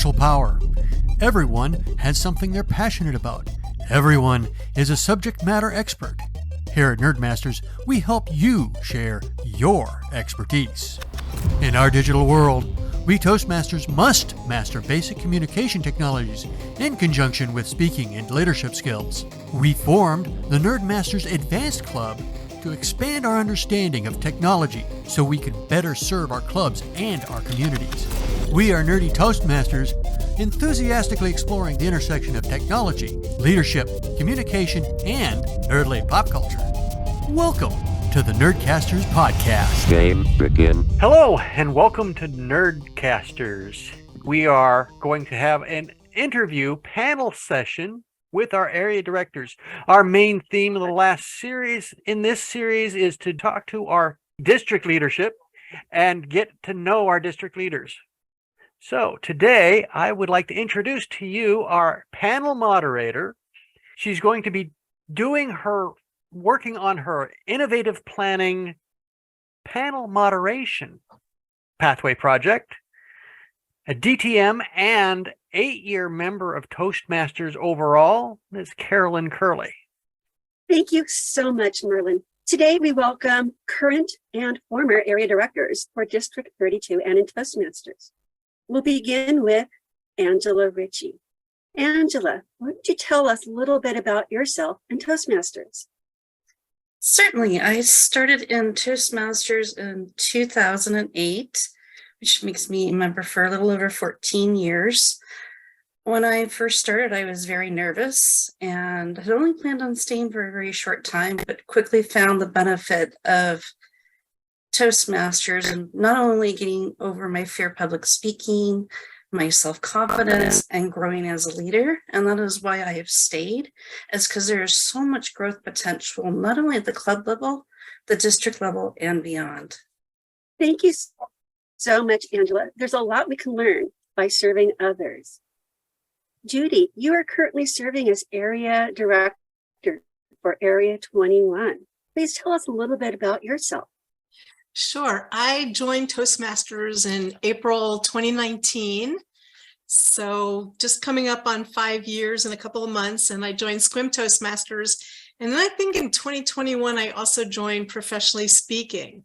special power. Everyone has something they're passionate about. Everyone is a subject matter expert. Here at Nerdmasters, we help you share your expertise. In our digital world, we Toastmasters must master basic communication technologies in conjunction with speaking and leadership skills. We formed the Nerdmasters Advanced Club to expand our understanding of technology so we can better serve our clubs and our communities. We are nerdy Toastmasters, enthusiastically exploring the intersection of technology, leadership, communication, and nerdly pop culture. Welcome to the Nerdcasters podcast. Game begin. Hello, and welcome to Nerdcasters. We are going to have an interview panel session with our area directors. Our main theme of the last series in this series is to talk to our district leadership and get to know our district leaders. So today I would like to introduce to you our panel moderator. She's going to be working on her innovative planning panel moderation pathway project, a DTM and 8-year member of Toastmasters overall, Ms. Carolyn Curley. Thank you so much, Merlin. Today we welcome current and former area directors for District 32 and in Toastmasters. We'll begin with Angela Ritchie. Angela, why don't you tell us a little bit about yourself and Toastmasters? Certainly. I started in Toastmasters in 2008, which makes me a member for a little over 14 years. When I first started, I was very nervous and had only planned on staying for a very short time, but quickly found the benefit of Toastmasters and not only getting over my fear of public speaking, my self-confidence, and growing as a leader. And that is why I have stayed, is because there is so much growth potential, not only at the club level, the district level, and beyond. Thank you so much, Angela. There's a lot we can learn by serving others. Judy, you are currently serving as area director for Area 21. Please tell us a little bit about yourself. Sure. I joined Toastmasters in April 2019. So just coming up on 5 years in a couple of months, and I joined Squim Toastmasters. And then I think in 2021, I also joined Professionally Speaking.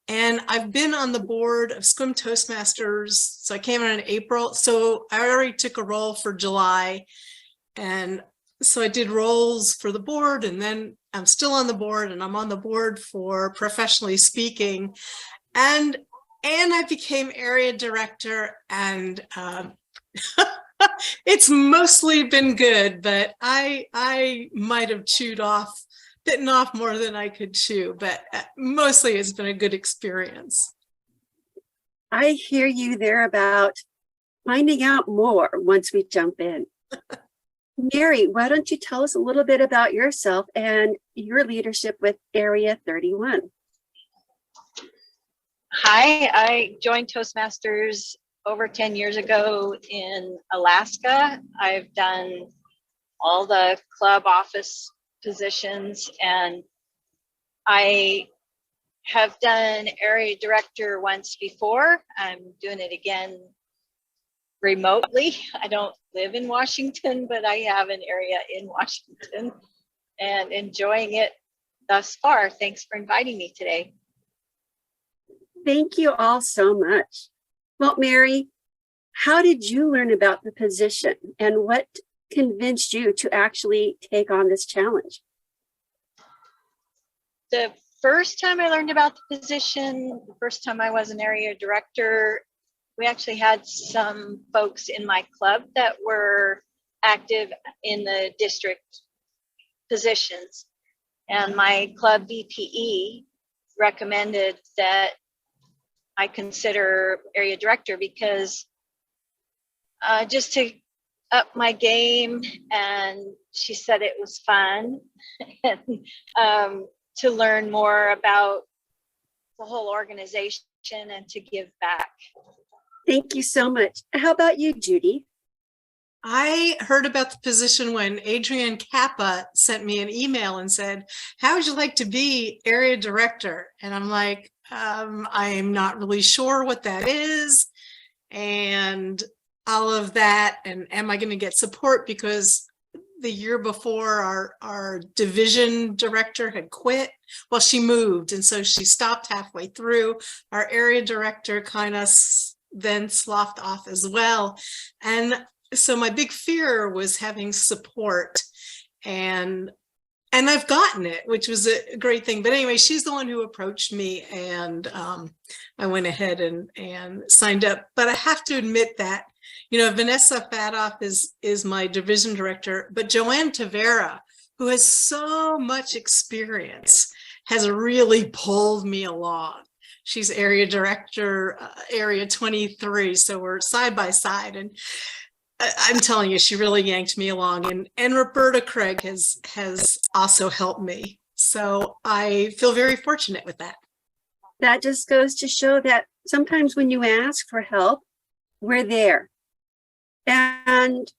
And I've been on the board of Squim Toastmasters. So I came in April. So I already took a role for July. And so I did roles for the board, and then I'm still on the board, and I'm on the board for Professionally Speaking. And I became area director, and it's mostly been good, but I might have bitten off more than I could chew, but mostly it's been a good experience. I hear you there about finding out more once we jump in. Mary, why don't you tell us a little bit about yourself and your leadership with Area 31? Hi, I joined Toastmasters over 10 years ago in Alaska. I've done all the club office positions, and I have done area director once before. I'm doing it again remotely. I don't live in Washington, but I have an area in Washington and enjoying it thus far. Thanks for inviting me today. Thank you all so much. Well, Mary, how did you learn about the position, and what convinced you to actually take on this challenge? The first time I learned about the position, the first time I was an area director, we actually had some folks in my club that were active in the district positions. And my club VPE recommended that I consider area director because just to up my game, and she said it was fun and to learn more about the whole organization and to give back. Thank you so much. How about you, Judy? I heard about the position when Adrienne Kappa sent me an email and said, how would you like to be area director? And I'm like, I'm not really sure what that is. And all of that, and am I going to get support? Because the year before, our division director had quit. Well, she moved, and so she stopped halfway through. Our area director kind of then sloughed off as well. And so my big fear was having support, and I've gotten it, which was a great thing. But anyway, she's the one who approached me, and I went ahead and signed up. But I have to admit that, Vanessa Fadoff is my division director, but Joanne Tavera, who has so much experience, has really pulled me along. She's area director, area 23. So we're side by side, and I'm telling you, she really yanked me along, and Roberta Craig has also helped me. So I feel very fortunate with that. That just goes to show that sometimes when you ask for help, we're there. And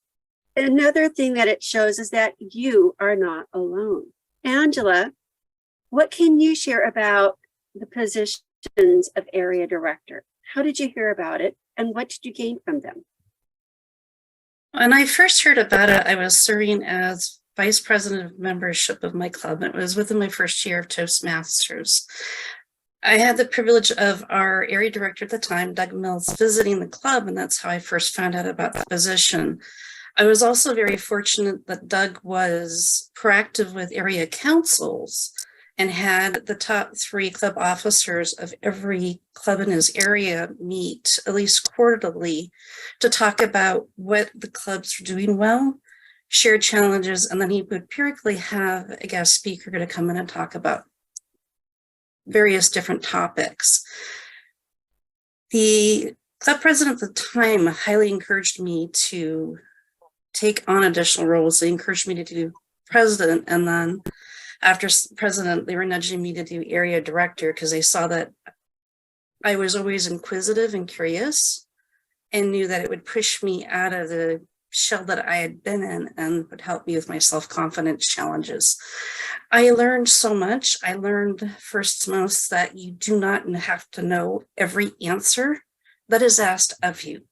another thing that it shows is that you are not alone. Angela, what can you share about the positions of area director? How did you hear about it, and what did you gain from them? When I first heard about it, I was serving as vice president of membership of my club. It was within my first year of Toastmasters. I had the privilege of our area director at the time, Doug Mills, visiting the club, and that's how I first found out about the position. I was also very fortunate that Doug was proactive with area councils and had the top 3 club officers of every club in his area meet at least quarterly to talk about what the clubs are doing well, share challenges, and then he would periodically have a guest speaker to come in and talk about various different topics. The club president at the time highly encouraged me to take on additional roles. They encouraged me to do president, and then after president, they were nudging me to do area director because they saw that I was always inquisitive and curious and knew that it would push me out of the shell that I had been in and would help me with my self-confidence challenges. I learned so much. I learned first most that you do not have to know every answer that is asked of you.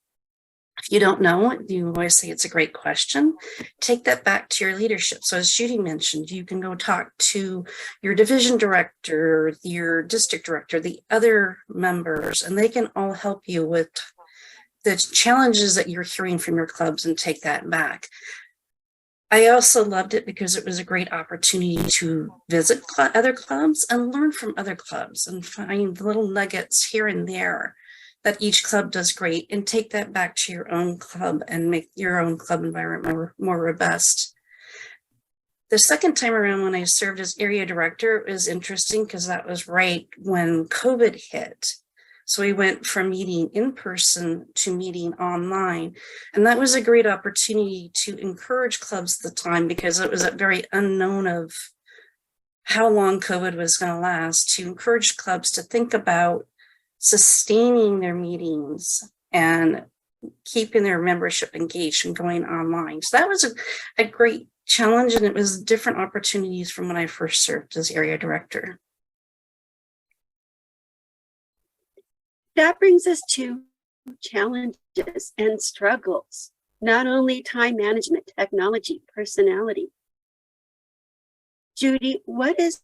If you don't know, you always say it's a great question. Take that back to your leadership. So as Judy mentioned, you can go talk to your division director, your district director, the other members, and they can all help you with the challenges that you're hearing from your clubs and take that back. I also loved it because it was a great opportunity to visit other clubs and learn from other clubs and find little nuggets here and there that each club does great, and take that back to your own club and make your own club environment more robust. The second time around when I served as area director, it was interesting because that was right when COVID hit. So we went from meeting in person to meeting online. And that was a great opportunity to encourage clubs at the time, because it was a very unknown of how long COVID was going to last, to encourage clubs to think about sustaining their meetings and keeping their membership engaged and going online. So that was a great challenge, and it was different opportunities from when I first served as area director. That brings us to challenges and struggles, not only time management, technology, personality. Judy, what is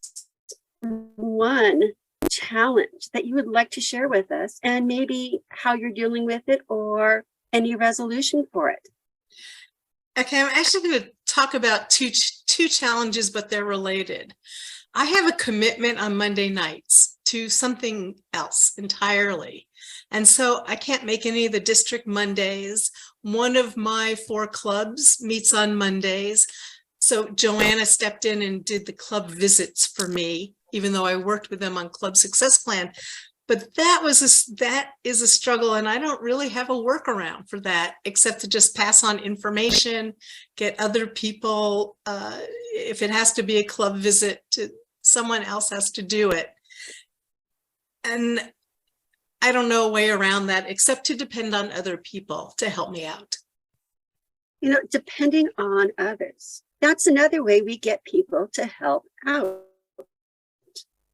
one challenge that you would like to share with us, and maybe how you're dealing with it or any resolution for it? Okay, I'm actually going to talk about two challenges, but they're related. I have a commitment on Monday nights to something else entirely. And so I can't make any of the district Mondays. One of my 4 clubs meets on Mondays. So Joanna stepped in and did the club visits for me, even though I worked with them on Club Success Plan. But that is a struggle, and I don't really have a workaround for that, except to just pass on information, get other people, if it has to be a club visit, someone else has to do it. And I don't know a way around that except to depend on other people to help me out. Depending on others. That's another way we get people to help out.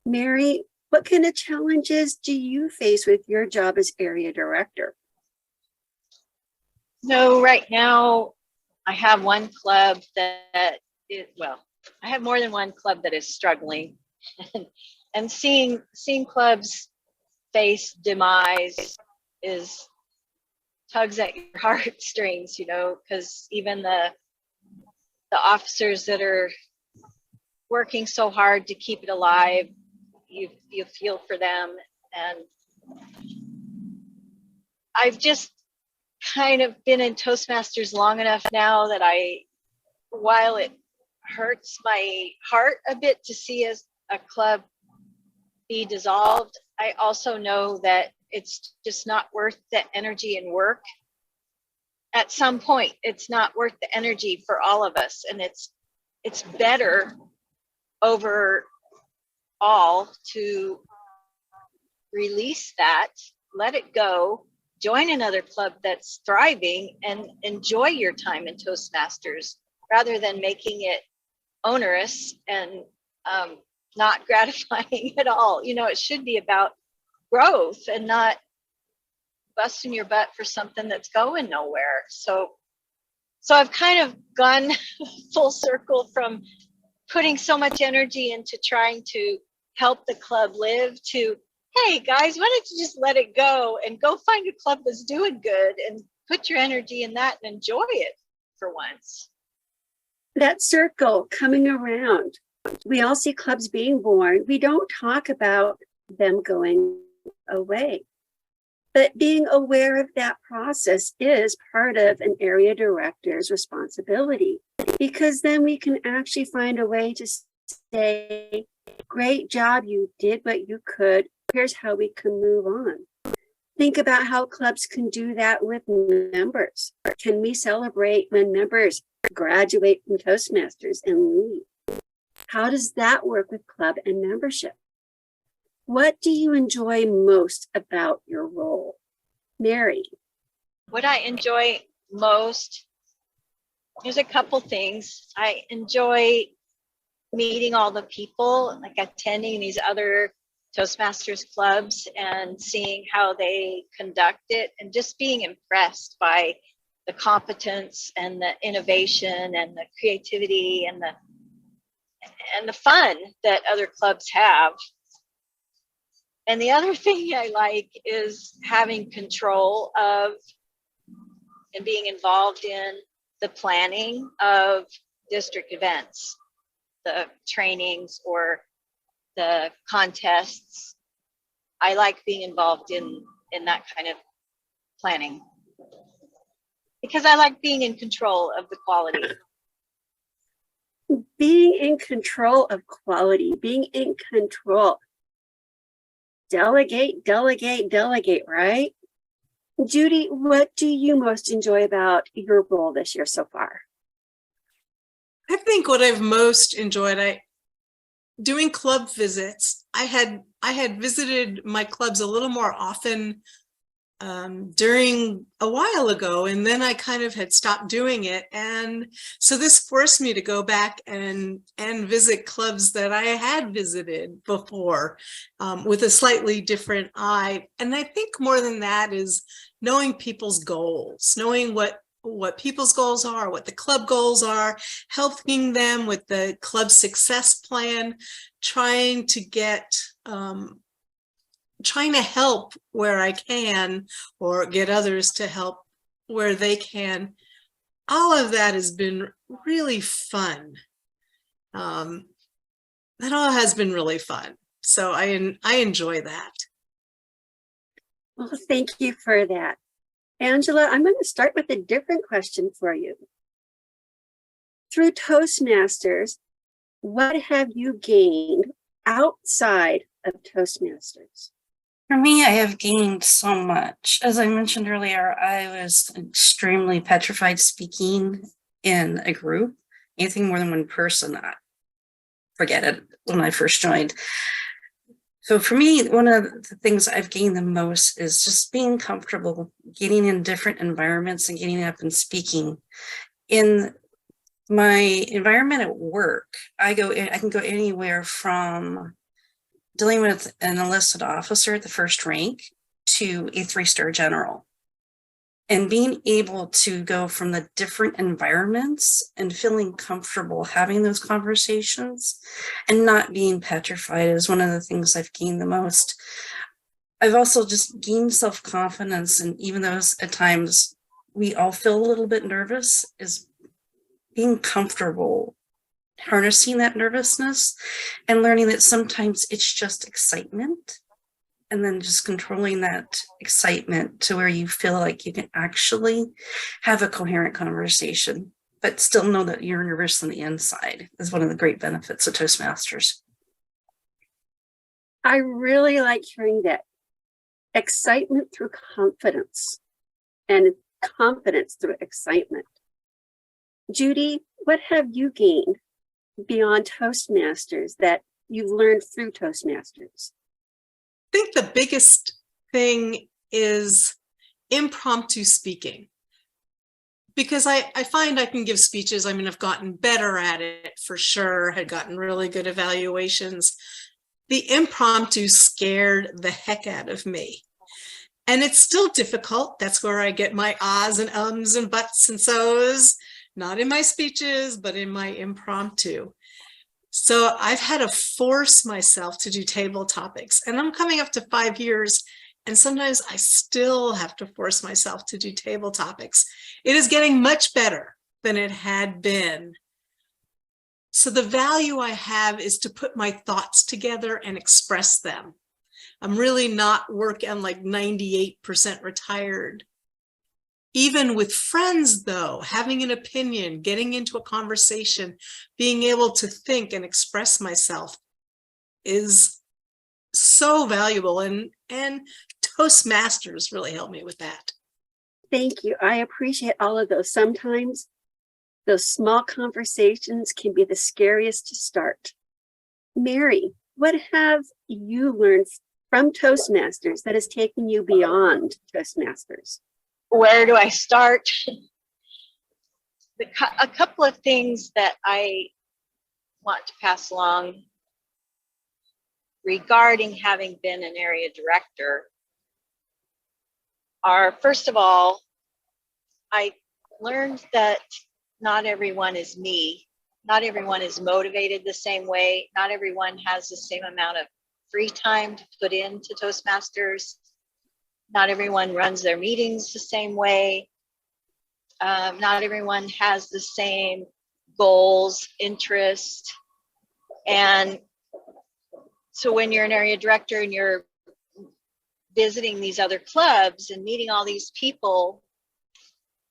Mary, what kind of challenges do you face with your job as area director? No, right now I have one club I have more than one club that is struggling, and seeing clubs face demise is tugs at your heartstrings, because even the officers that are working so hard to keep it alive, you feel for them. And I've just kind of been in Toastmasters long enough now that while it hurts my heart a bit to see a club be dissolved, I also know that it's just not worth the energy and work. At some point, it's not worth the energy for all of us, and it's better overall to release that, let it go, join another club that's thriving, and enjoy your time in Toastmasters rather than making it onerous and not gratifying at all. It should be about growth and not busting your butt for something that's going nowhere. So I've kind of gone full circle from putting so much energy into trying to help the club live to, hey guys, why don't you just let it go and go find a club that's doing good and put your energy in that and enjoy it for once. That circle coming around. We all see clubs being born. We don't talk about them going away. But being aware of that process is part of an area director's responsibility, because then we can actually find a way to say, great job, you did what you could. Here's how we can move on. Think about how clubs can do that with members. Can we celebrate when members graduate from Toastmasters and leave? How does that work with club and membership? What do you enjoy most about your role? Mary. What I enjoy most, there's a couple things. I enjoy meeting all the people, like attending these other Toastmasters clubs and seeing how they conduct it, and just being impressed by the competence and the innovation and the creativity and the fun that other clubs have. And the other thing I like is having control of and being involved in the planning of district events, the trainings or the contests. I like being involved in that kind of planning because I like being in control of the quality. Being in control of quality, being in control. Delegate, right? Judy, what do you most enjoy about your role this year so far? I think what I've most enjoyed, doing club visits. I had visited my clubs a little more often during a while ago, and then I kind of had stopped doing it, and so this forced me to go back and visit clubs that I had visited before with a slightly different eye. And I think more than that is knowing people's goals, knowing what people's goals are, what the club goals are, helping them with the club success plan, trying to help where I can, or get others to help where they can. All of that has been really fun. That all has been really fun. So I enjoy that. Well, thank you for that. Angela, I'm going to start with a different question for you. Through Toastmasters, what have you gained outside of Toastmasters? For me, I have gained so much. As I mentioned earlier, I was extremely petrified speaking in a group. Anything more than one person, forget it, when I first joined. So for me, one of the things I've gained the most is just being comfortable getting in different environments and getting up and speaking. In my environment at work, I can go anywhere from dealing with an enlisted officer at the first rank to a 3-star general. And being able to go from the different environments and feeling comfortable having those conversations and not being petrified is one of the things I've gained the most. I've also just gained self-confidence, and even though at times we all feel a little bit nervous, is being comfortable harnessing that nervousness and learning that sometimes it's just excitement, and then just controlling that excitement to where you feel like you can actually have a coherent conversation, but still know that you're nervous on the inside is one of the great benefits of Toastmasters. I really like hearing that. Excitement through confidence and confidence through excitement. Judy, what have you gained beyond Toastmasters that you've learned through Toastmasters? I think the biggest thing is impromptu speaking, because I find I can give speeches. I mean, I've gotten better at it for sure, had gotten really good evaluations. The impromptu scared the heck out of me. And it's still difficult. That's where I get my ahs and ums and buts and so's, not in my speeches, but in my impromptu. So I've had to force myself to do table topics, and I'm coming up to 5 years, and sometimes I still have to force myself to do table topics. It is getting much better than it had been. So the value I have is to put my thoughts together and express them. I'm really not working like 98% retired. Even with friends, though, having an opinion, getting into a conversation, being able to think and express myself is so valuable. And Toastmasters really helped me with that. Thank you. I appreciate all of those. Sometimes those small conversations can be the scariest to start. Mary, what have you learned from Toastmasters that has taken you beyond Toastmasters? Where do I start? A couple of things that I want to pass along regarding having been an area director are, first of all, I learned that not everyone is me. Not everyone is motivated the same way. Not everyone has the same amount of free time to put into Toastmasters. Not everyone runs their meetings the same way. Not everyone has the same goals, interests. And so when you're an area director and you're visiting these other clubs and meeting all these people,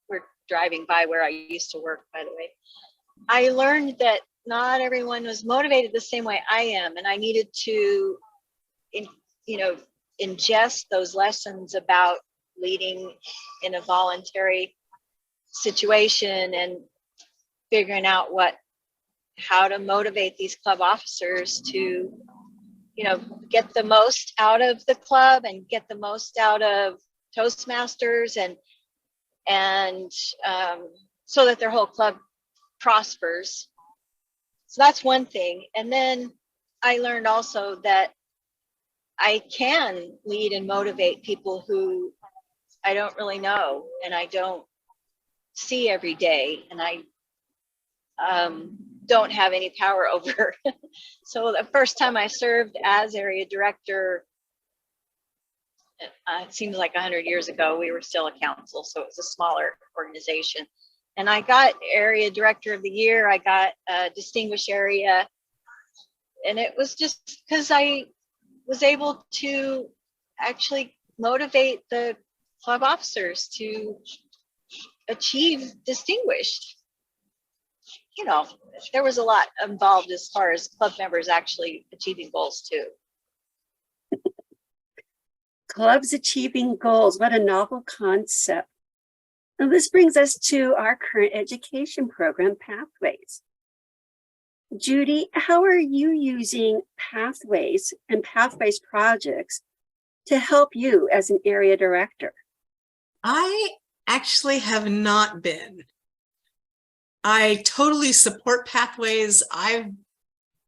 we're driving by where I used to work, by the way, I learned that not everyone was motivated the same way I am. And I needed to, ingest those lessons about leading in a voluntary situation and figuring out how to motivate these club officers to, get the most out of the club and get the most out of Toastmasters and so that their whole club prospers. So that's one thing. And then I learned also that I can lead and motivate people who I don't really know and I don't see every day, and I don't have any power over. So the first time I served as area director, it seems like 100 years ago, we were still a council, so it was a smaller organization. And I got area director of the year. I got a distinguished area. And it was just because I was able to actually motivate the club officers to achieve distinguished. There was a lot involved as far as club members actually achieving goals too. Clubs achieving goals, what a novel concept. And this brings us to our current education program, Pathways. Judy, how are you using Pathways and Pathways projects to help you as an area director? I actually have not been. I totally support Pathways. I'm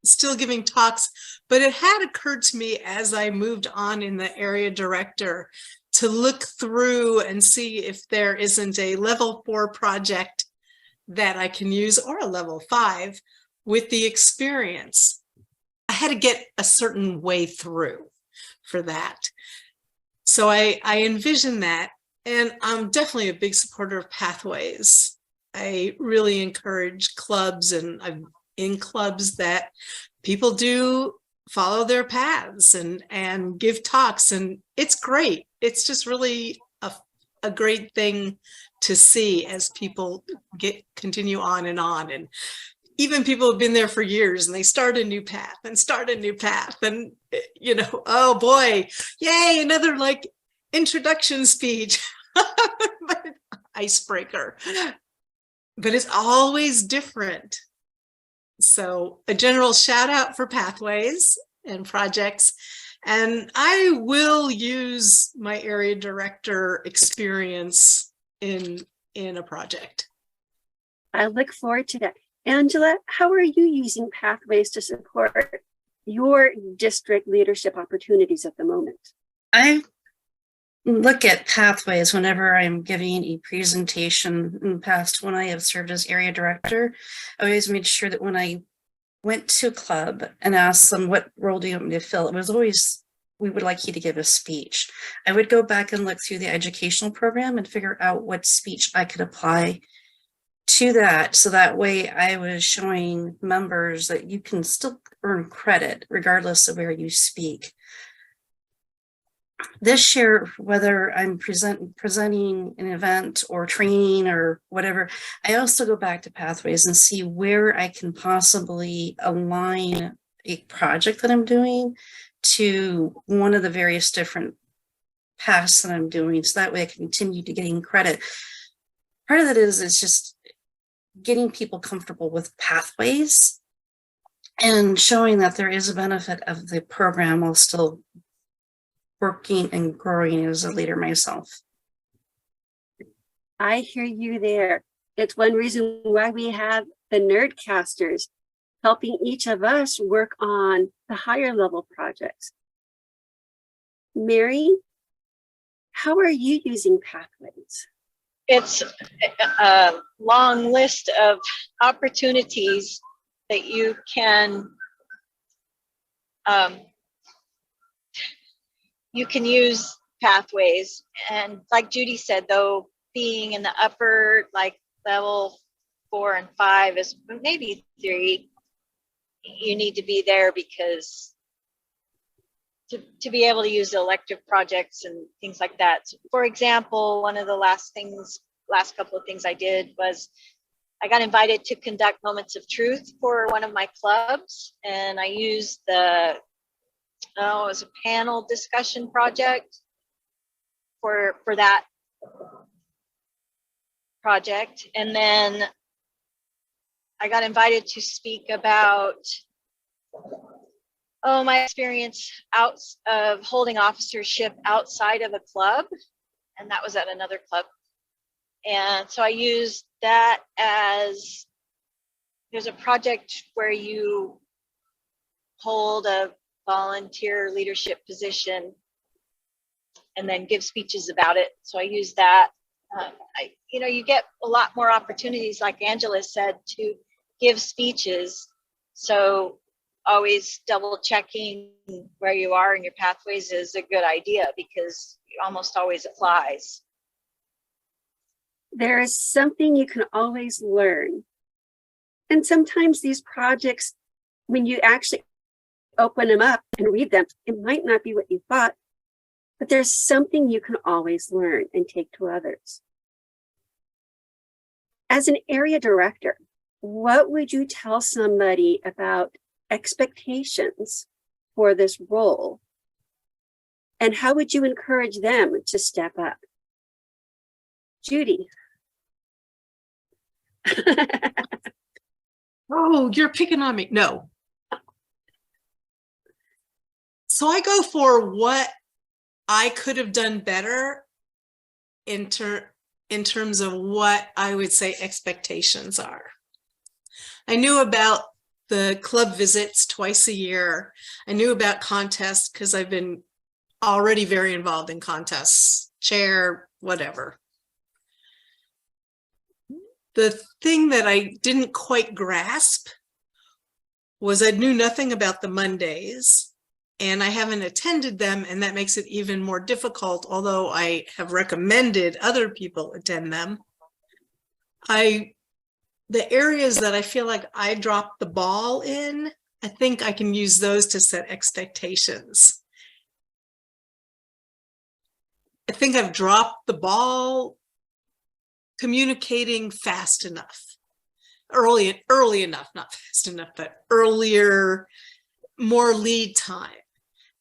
still giving talks, but it had occurred to me as I moved on in the area director to look through and see if there isn't a level 4 project that I can use, or a level 5 with the experience. I had to get a certain way through for that. So I envision that, and I'm definitely a big supporter of pathways. I really encourage clubs, and I'm in clubs that people do follow their paths and give talks, and it's great. It's just really a great thing to see as people continue on, and even people have been there for years and they start a new path and oh boy, yay, another like introduction speech. Icebreaker, but it's always different. So a general shout out for pathways and projects, and I will use my area director experience in a project. I look forward to that. Angela, how are you using pathways to support your district leadership opportunities at the moment? I look at pathways whenever I'm giving a presentation. In the past, when I have served as area director, I always made sure that when I went to a club and asked them, what role do you want me to fill? It was always, we would like you to give a speech. I would go back and look through the educational program and figure out what speech I could apply to that. So that way I was showing members that you can still earn credit regardless of where you speak. This year, whether I'm presenting an event or training or whatever, I also go back to pathways and see where I can possibly align a project that I'm doing to one of the various different paths that I'm doing. So that way I can continue to gain credit. Part of that is just getting people comfortable with pathways and showing that there is a benefit of the program while still working and growing as a leader myself. I hear you there. It's one reason why we have the Nerdcasters, helping each of us work on the higher level projects. Mary, how are you using pathways? It's a long list of opportunities that you can use pathways. And like Judy said, though, being in the upper like level 4 and 5 is maybe 3, you need to be there because to be able to use elective projects and things like that. So for example, one of the last couple of things I did was I got invited to conduct Moments of Truth for one of my clubs, and I used it was a panel discussion project for that project. And then I got invited to speak about my experience out of holding officership outside of a club, and that was at another club. And so I used that as, there's a project where you hold a volunteer leadership position and then give speeches about it. So I use that. You get a lot more opportunities, like Angela said, to give speeches. So always double checking where you are in your pathways is a good idea, because it almost always applies. There is something you can always learn. And sometimes these projects, when you actually open them up and read them, it might not be what you thought, but there's something you can always learn and take to others. As an area director, what would you tell somebody about expectations for this role? And how would you encourage them to step up? Judy. Oh, you're picking on me. No. So I go for what I could have done better in terms of what I would say expectations are. I knew about the club visits twice a year. I knew about contests because I've been already very involved in contests, chair, whatever. The thing that I didn't quite grasp was I knew nothing about the Mondays, and I haven't attended them, and that makes it even more difficult, although I have recommended other people attend them. The areas that I feel like I dropped the ball in, I think I can use those to set expectations. I think I've dropped the ball communicating fast enough, early enough, not fast enough, but earlier, more lead time.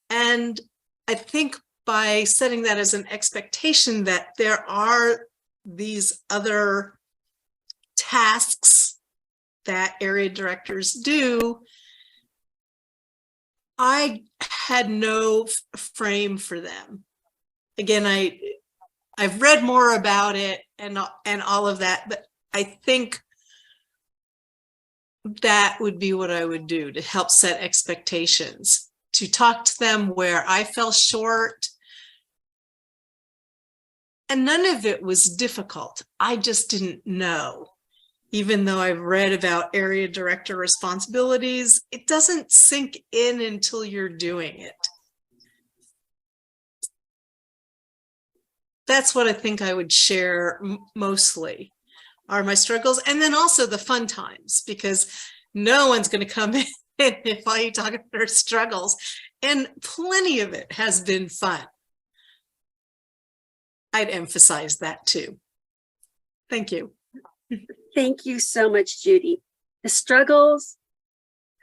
And I think by setting that as an expectation that there are these other tasks that area directors do, I had no frame for them. Again, I've read more about it and all of that, but I think that would be what I would do to help set expectations, to talk to them where I fell short. And none of it was difficult. I just didn't know. Even though I've read about area director responsibilities, it doesn't sink in until you're doing it. That's what I think I would share mostly, are my struggles, and then also the fun times, because no one's going to come in if all you talk about are struggles, and plenty of it has been fun. I'd emphasize that too. Thank you. Thank you so much, Judy. The struggles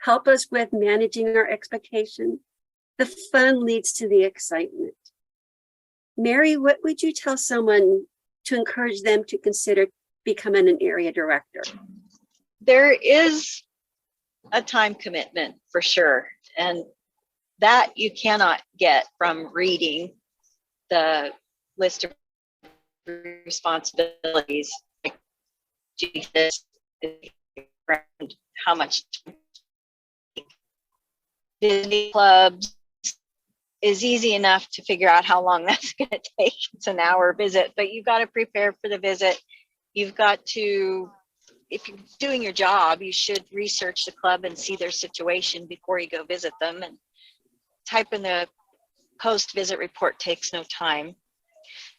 help us with managing our expectations. The fun leads to the excitement. Mary, what would you tell someone to encourage them to consider becoming an area director? There is a time commitment for sure, and that you cannot get from reading the list of responsibilities. Like, Jesus, how much Disney clubs is easy enough to figure out how long that's going to take. It's an hour visit, but you've got to prepare for the visit. You've got to, if you're doing your job, you should research the club and see their situation before you go visit them. And type in the post-visit report takes no time.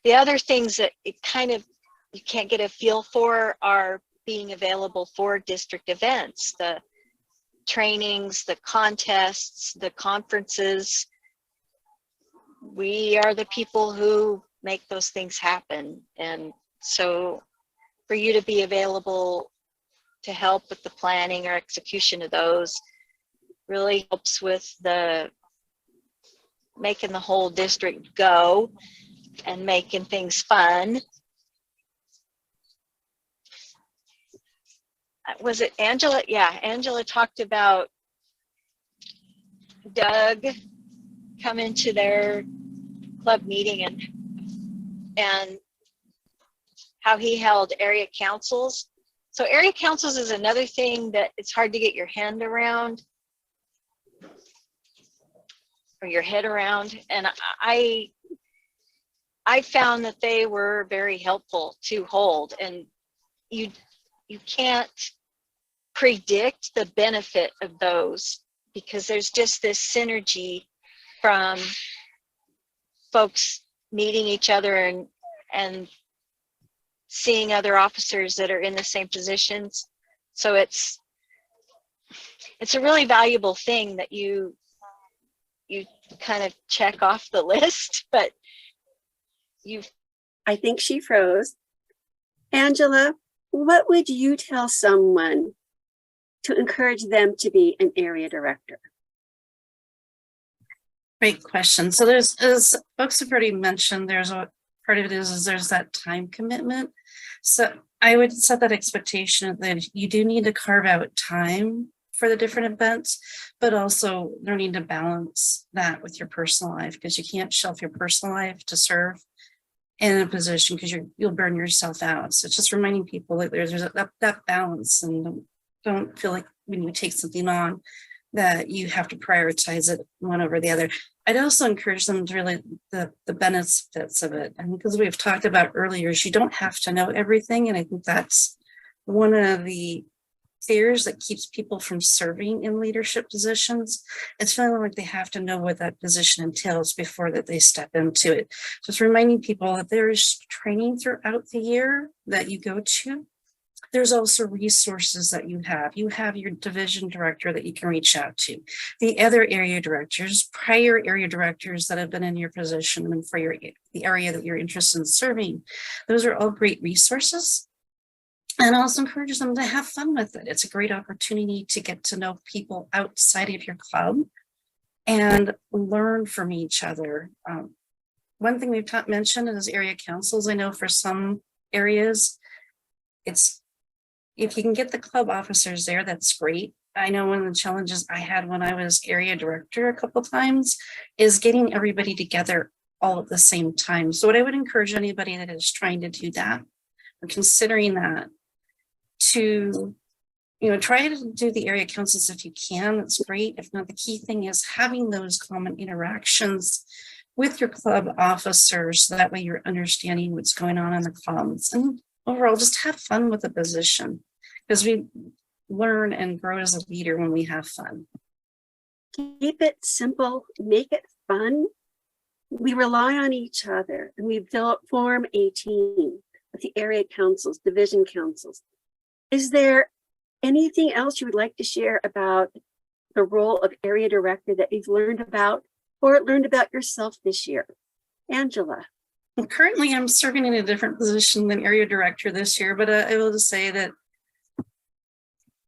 The other things that it kind of, you can't get a feel for are being available for district events, the trainings, the contests, the conferences. We are the people who make those things happen. And so for you to be available to help with the planning or execution of those really helps with the making the whole district go and making things fun. Was it Angela? Yeah, Angela talked about Doug coming to their club meeting and how he held area councils. So area councils is another thing that it's hard to get your hand around or your head around. And I found that they were very helpful to hold, and you can't predict the benefit of those because there's just this synergy from folks meeting each other and seeing other officers that are in the same positions. So it's a really valuable thing that you kind of check off the list, but I think she froze. Angela, what would you tell someone to encourage them to be an area director? Great question. So there's, as folks have already mentioned, there's a part of it is there's that time commitment. So I would set that expectation that you do need to carve out time for the different events, but also learning to balance that with your personal life, because you can't shelf your personal life to serve in a position because you'll burn yourself out. So it's just reminding people that there's that balance, and don't feel like when you take something on that you have to prioritize it one over the other. I'd also encourage them to really the benefits of it. And because we've talked about earlier, is you don't have to know everything. And I think that's one of the fears that keeps people from serving in leadership positions. It's feeling like they have to know what that position entails before that they step into it. So it's reminding people that there is training throughout the year that you go to. There's also resources that you have. You have your division director that you can reach out to, the other area directors, prior area directors that have been in your position and for the area that you're interested in serving. Those are all great resources. And also encourage them to have fun with it. It's a great opportunity to get to know people outside of your club and learn from each other. One thing we've mentioned is area councils. I know for some areas, it's if you can get the club officers there, that's great. I know one of the challenges I had when I was area director a couple times is getting everybody together all at the same time. So what I would encourage anybody that is trying to do that or considering that to, try to do the area councils if you can, that's great. If not, the key thing is having those common interactions with your club officers. So that way you're understanding what's going on in the clubs, and overall just have fun with the position, because we learn and grow as a leader when we have fun. Keep it simple, make it fun. We rely on each other, and we form a team with the area councils, division councils. Is there anything else you would like to share about the role of area director that you've learned about or learned about yourself this year? Angela. Well, currently, I'm serving in a different position than area director this year, but I will just say that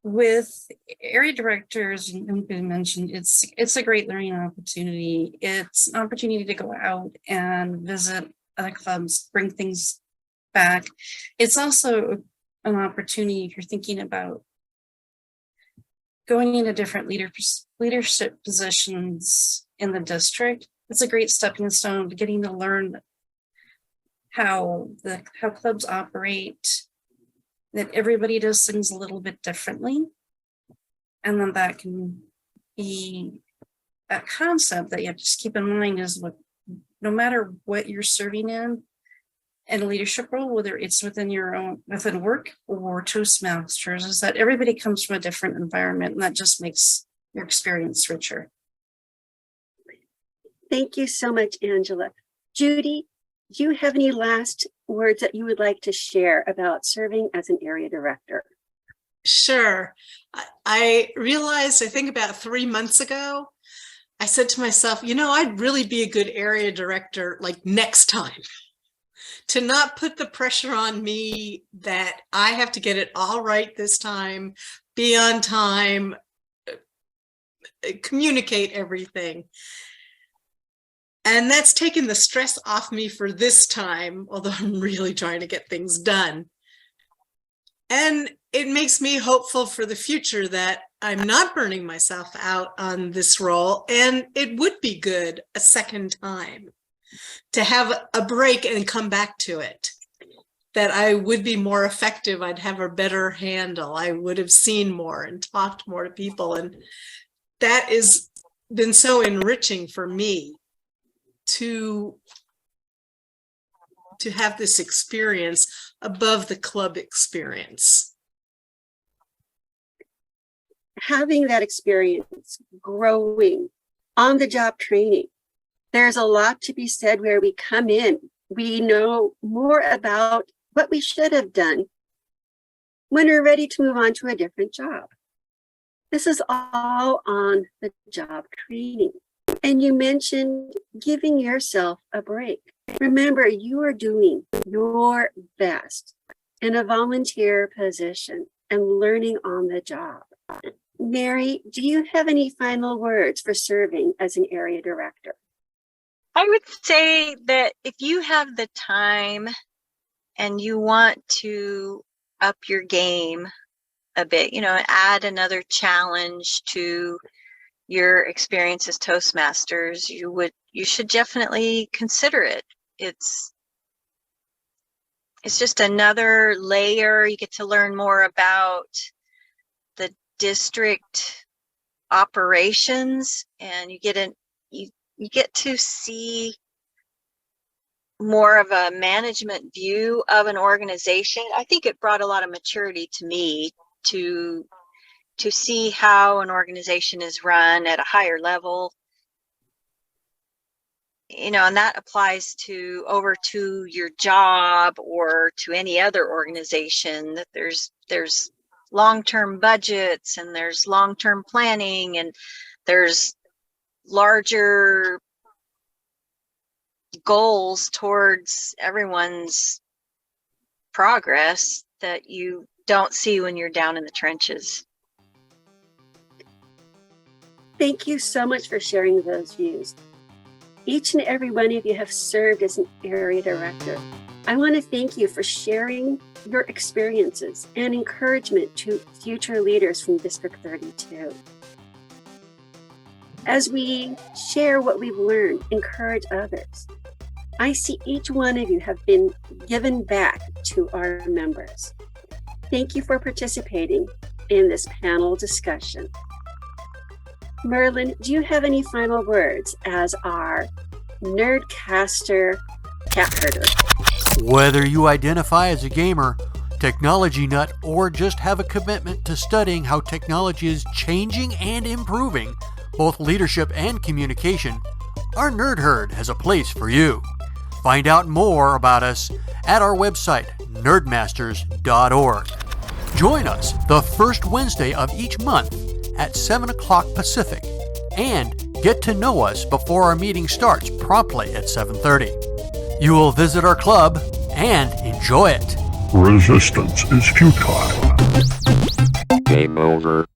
with area directors, and been mentioned, it's a great learning opportunity. It's an opportunity to go out and visit other clubs, bring things back. It's also an opportunity if you're thinking about going into different leadership positions in the district. It's a great stepping stone to getting to learn how clubs operate, that everybody does things a little bit differently. And then that can be a concept that you have to just keep in mind is no matter what you're serving in a leadership role, whether it's within work or Toastmasters, is that everybody comes from a different environment, and that just makes your experience richer. Thank you so much, Angela. Judy, do you have any last words that you would like to share about serving as an area director? Sure. I realized, I think about 3 months ago, I said to myself, I'd really be a good area director like next time, to not put the pressure on me that I have to get it all right this time, be on time, communicate everything. And that's taken the stress off me for this time, although I'm really trying to get things done. And it makes me hopeful for the future that I'm not burning myself out on this role, and it would be good a second time to have a break and come back to it, that I would be more effective. I'd have a better handle. I would have seen more and talked more to people. And that has been so enriching for me to have this experience above the club experience. Having that experience, growing, on the job training, there's a lot to be said where we come in. We know more about what we should have done when we're ready to move on to a different job. This is all on the job training. And you mentioned giving yourself a break. Remember, you are doing your best in a volunteer position and learning on the job. Mary, do you have any final words for serving as an area director? I would say that if you have the time and you want to up your game a bit, add another challenge to your experience as Toastmasters, you should definitely consider it. It's just another layer. You get to learn more about the district operations, and you you get to see more of a management view of an organization. I think it brought a lot of maturity to me to see how an organization is run at a higher level. And that applies to your job or to any other organization, that there's long-term budgets and there's long-term planning and there's larger goals towards everyone's progress that you don't see when you're down in the trenches. Thank you so much for sharing those views. Each and every one of you have served as an area director. I want to thank you for sharing your experiences and encouragement to future leaders from District 32. As we share what we've learned, encourage others, I see each one of you have been given back to our members. Thank you for participating in this panel discussion. Merlin, do you have any final words as our Nerdcaster cat herder? Whether you identify as a gamer, technology nut, or just have a commitment to studying how technology is changing and improving both leadership and communication, our Nerd Herd has a place for you. Find out more about us at our website, nerdmasters.org. Join us the first Wednesday of each month at 7 o'clock Pacific, and get to know us before our meeting starts promptly at 7:30. You will visit our club and enjoy it. Resistance is futile. Game over.